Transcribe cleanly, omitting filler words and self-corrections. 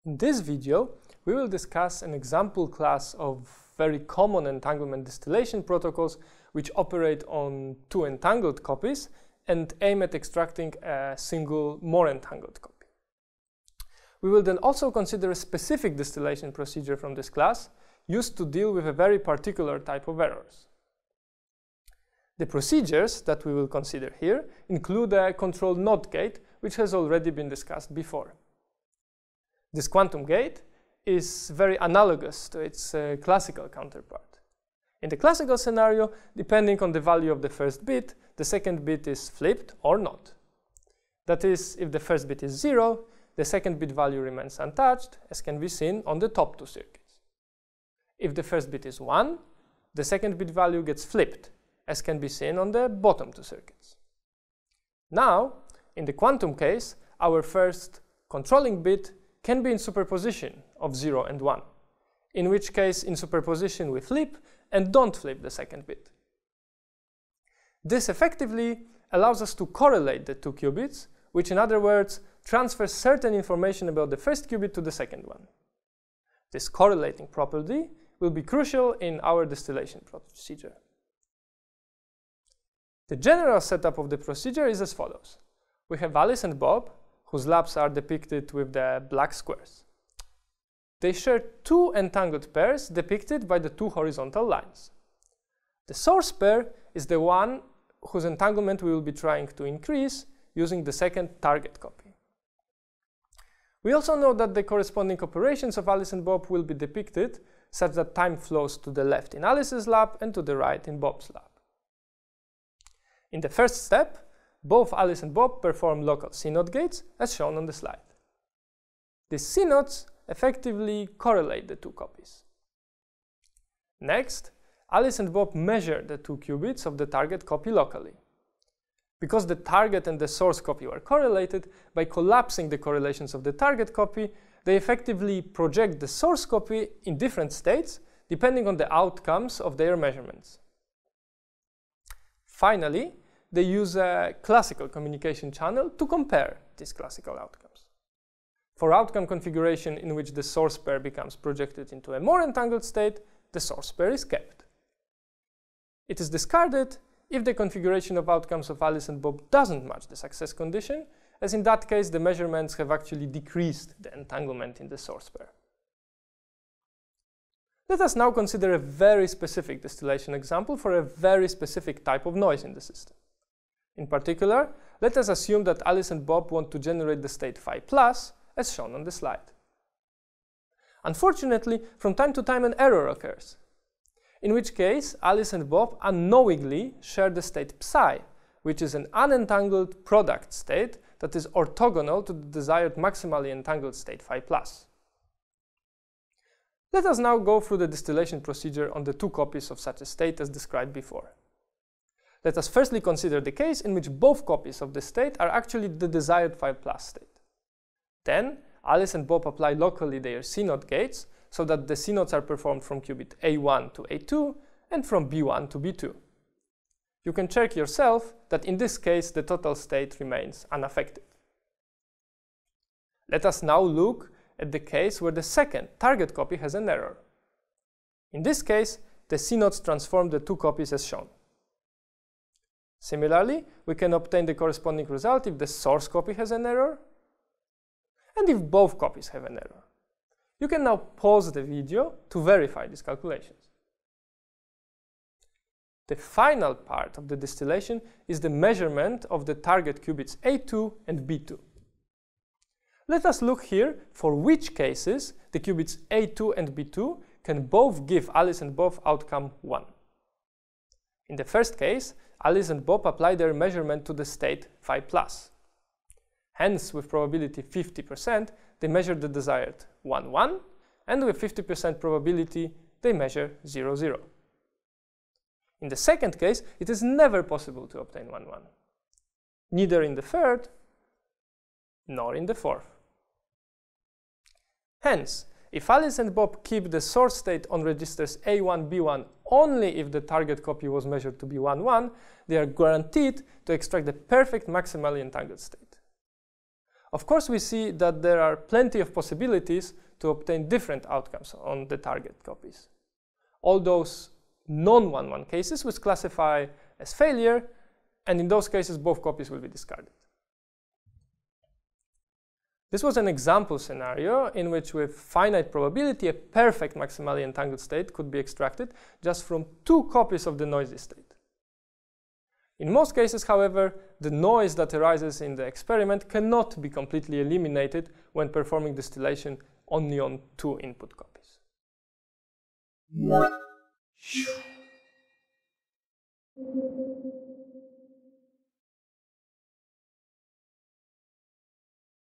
In this video, we will discuss an example class of very common entanglement distillation protocols which operate on two entangled copies and aim at extracting a single more entangled copy. We will then also consider a specific distillation procedure from this class used to deal with a very particular type of errors. The procedures that we will consider here include a control NOT gate, which has already been discussed before. This quantum gate is very analogous to its classical counterpart. In the classical scenario, depending on the value of the first bit, the second bit is flipped or not. That is, if the first bit is 0, the second bit value remains untouched, as can be seen on the top two circuits. If the first bit is 1, the second bit value gets flipped, as can be seen on the bottom two circuits. Now, in the quantum case, our first controlling bit can be in superposition of 0 and 1, in which case in superposition we flip and don't flip the second bit. This effectively allows us to correlate the two qubits, which in other words transfers certain information about the first qubit to the second one. This correlating property will be crucial in our distillation procedure. The general setup of the procedure is as follows. We have Alice and Bob, whose labs are depicted with the black squares. They share two entangled pairs depicted by the two horizontal lines. The source pair is the one whose entanglement we will be trying to increase using the second target copy. We also know that the corresponding operations of Alice and Bob will be depicted such that time flows to the left in Alice's lab and to the right in Bob's lab. In the first step, both Alice and Bob perform local CNOT gates, as shown on the slide. These CNOTs effectively correlate the two copies. Next, Alice and Bob measure the two qubits of the target copy locally. Because the target and the source copy were correlated, by collapsing the correlations of the target copy, they effectively project the source copy in different states, depending on the outcomes of their measurements. Finally, they use a classical communication channel to compare these classical outcomes. For outcome configuration in which the source pair becomes projected into a more entangled state, the source pair is kept. It is discarded if the configuration of outcomes of Alice and Bob doesn't match the success condition, as in that case the measurements have actually decreased the entanglement in the source pair. Let us now consider a very specific distillation example for a very specific type of noise in the system. In particular, let us assume that Alice and Bob want to generate the state phi plus, as shown on the slide. Unfortunately, from time to time an error occurs, in which case Alice and Bob unknowingly share the state psi, which is an unentangled product state that is orthogonal to the desired maximally entangled state phi plus. Let us now go through the distillation procedure on the two copies of such a state as described before. Let us firstly consider the case in which both copies of the state are actually the desired phi plus state. Then, Alice and Bob apply locally their CNOT gates so that the CNOTs are performed from qubit A1 to A2 and from B1 to B2. You can check yourself that in this case the total state remains unaffected. Let us now look at the case where the second target copy has an error. In this case, the CNOTs transform the two copies as shown. Similarly, we can obtain the corresponding result if the source copy has an error and if both copies have an error. You can now pause the video to verify these calculations. The final part of the distillation is the measurement of the target qubits A2 and B2. Let us look here for which cases the qubits A2 and B2 can both give Alice and Bob outcome 1. In the first case, Alice and Bob apply their measurement to the state phi plus. Hence, with probability 50%, they measure the desired 1, 1, and with 50% probability, they measure 0, 0. In the second case, it is never possible to obtain 1, 1, neither in the third nor in the fourth. Hence, if Alice and Bob keep the source state on registers A1, B1 only if the target copy was measured to be 1, 1, they are guaranteed to extract the perfect maximally entangled state. Of course, we see that there are plenty of possibilities to obtain different outcomes on the target copies. All those non-1-1 cases we classify as failure, and in those cases both copies will be discarded. This was an example scenario in which with finite probability a perfect maximally entangled state could be extracted just from 2 copies of the noisy state. In most cases, however, the noise that arises in the experiment cannot be completely eliminated when performing distillation only on 2 input copies.